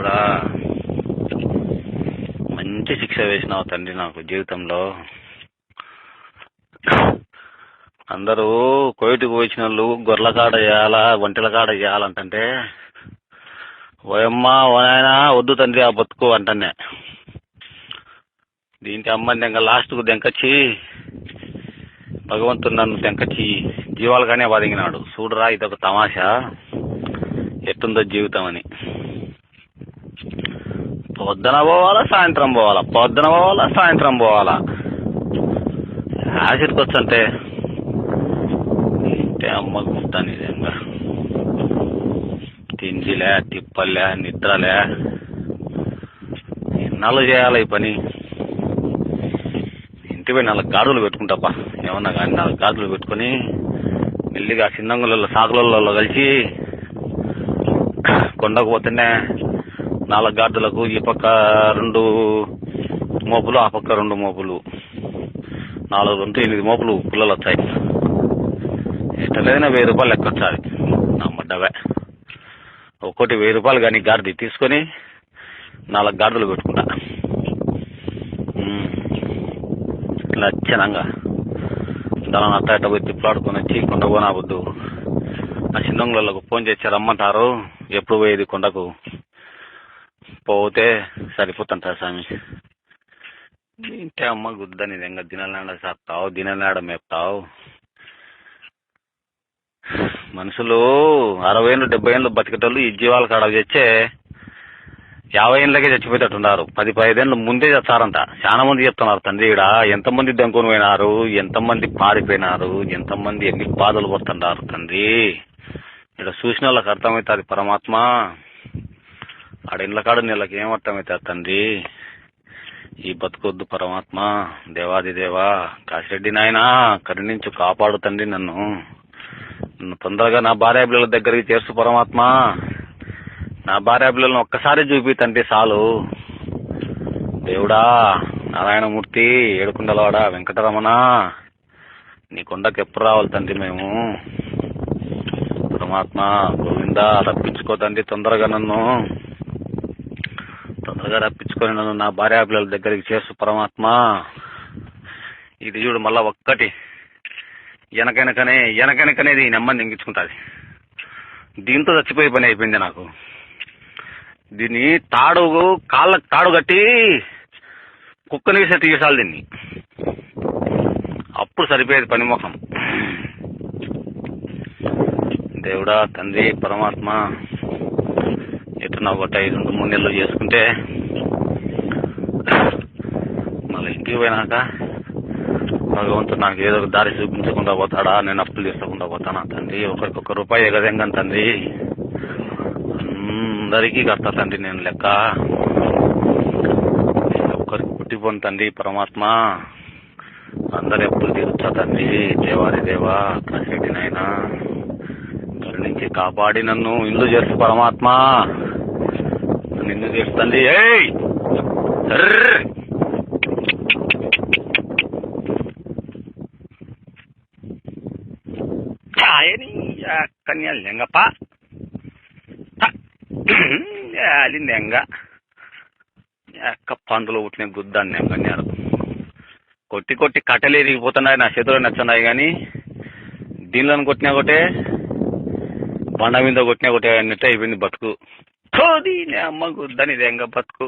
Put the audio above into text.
దేవుడా మంచి శిక్ష వేసినావు తండ్రి నాకు జీవితంలో. అందరూ కోయిటికి వచ్చిన వాళ్ళు గొర్రెల కాడ చేయాలా ఒంటెల కాడ చేయాలంటే ఓయమ్మా ఓనాయనా వద్దు తండ్రి ఆ బతుకు అంటనే. దీనికి అమ్మని దెంగ లాస్ట్కు దెంకచ్చి భగవంతుడు నన్ను దెంకచ్చి జీవాలుగానే వదిగినాడు. చూడరా ఇదొక తమాషా ఎట్టుందో జీవితం అని. పొద్దున పోవాలా సాయంత్రం పోవాలా, పొద్దున పోవాలా సాయంత్రం పోవాలా. యాసిడ్కి వచ్చంటే అమ్మ గుర్తాను నిజంగా. తిండిలే తిప్పలే నిద్రలే ఎన్నాళ్ళు చేయాలి ఈ పని. ఇంటిపై 4 గాడులు పెట్టుకుంటాపా ఏమన్నా కానీ 4 గాడులు పెట్టుకొని మెల్లిగా చిన్నంగులలో సాగులలో కలిసి కొండకు పోతేనే 4 గాడులకు ఈ పక్క 2 మోపులు ఆ పక్క 2 మోపులు 4 2 8 మోపులు పుల్లలు వచ్చాయి. ఎట్టలేదైనా 1000 రూపాయలు లెక్క వచ్చాది నా మడ్డవే. ఒక్కోటి 1000 రూపాయలు కానీ గాడిది తీసుకొని 4 గాడిదలు పెట్టుకుంటా. లక్షణంగా దాని అట్ట అట్ట పోయి తిప్పలాడుకొని వచ్చి కొండ పోనా వద్దు. ఆ చిన్నంగులకు ఫోన్ చేసి రమ్మంటారు. ఎప్పుడు పోయేది కొండకు పోతే సరిపోతుంటారు స్వామి. ఇంటే అమ్మ గుద్దని ఇంకా దిననాడ సాపుతావు, దిననాడ మేపుతావు. మనుషులు 60 ఏళ్ళు 70 ఏళ్ళు బతికేటోళ్ళు ఈ జీవాల కాడ తెచ్చే 50 ఏళ్ళకే చచ్చిపోయేటట్టున్నారు. 10-15 ఏళ్ళు ముందే చేస్తారంట. చాలా మంది చెప్తున్నారు తండ్రి. ఇక్కడ ఎంతమంది దంకొని పోయినారు, ఎంతమంది పారిపోయినారు, ఎంతమంది ఎన్ని బాధలు పడుతున్నారు తండ్రి. ఇక్కడ చూసిన వాళ్ళకి అర్థమవుతుంది పరమాత్మ. ఆడ ఇండ్ల కాడ నీళ్ళకి ఏం అర్థమవుతుంది తండ్రి. ఈ బతుకొద్దు పరమాత్మ. దేవాది దేవా కాశిరెడ్డి నాయనా కరుణించు కాపాడు తండ్రి. నన్ను తొందరగా నా భార్య పిల్లల దగ్గరికి చేర్చు పరమాత్మ. నా భార్య పిల్లలను ఒక్కసారి చూపి తండ్రి చాలు. దేవుడా నారాయణమూర్తి ఏడుకుండలవాడ వెంకటరమణ నీ కొండకు ఎప్పుడు రావాలి తండ్రి మేము. పరమాత్మ గోవిందా రప్పించుకో తండ్రి. తొందరగా రప్పించుకొని నన్ను నా భార్య పిల్లల దగ్గరికి చేర్చు పరమాత్మ. ఇది చూడు మళ్ళా ఒక్కటి వెనకనేది నెమ్మది ఎంగించుకుంటుంది. దీంతో చచ్చిపోయే పని అయిపోయింది నాకు. దీన్ని కాళ్ళకు తాడు కట్టి కుక్కని వేసి తీసాలి దీన్ని. అప్పుడు సరిపోయేది పని ముఖం. దేవుడా తండ్రి పరమాత్మ ఎట్లా ఒకటి 2-3 నెలలు చేసుకుంటే మళ్ళీ ఇంటికి పోయినాక భగవంతుడు నాకు ఏదో ఒక దారి చూపించకుండా పోతాడా, నేను అప్పులు తీసుకోకుండా పోతానా తండ్రి. ఒకరికొక రూపాయి ఎగదెంగను తండ్రి. అందరికీ కడతా తండ్రి నేను లెక్క. ఒక్కరికి పుట్టిపోను తండ్రి పరమాత్మ. అందరి అప్పులు తీరుస్తా తండ్రి. దేవాది దేవా కాశిరెడ్డి నాయనా కరుణించి కాపాడి నన్ను ఇల్లు చేస్తు పరమాత్మ. నిన్ను చేస్తుంది. కన్యా లెంగప్ప లెంగ పందులో పుట్టిన గుద్దాన్ని కన్యారు కొట్టి కట్టెలు ఎరిగిపోతున్నాయి. నా చేతులు నచ్చున్నాయి కానీ దీనిలో కొట్టినా ఒకటే బండ మీద కొట్టినా ఒకటే అన్నట్టు అయిపోయింది బతుకు. అమ్మ గుద్దని లెంగ బతుకు.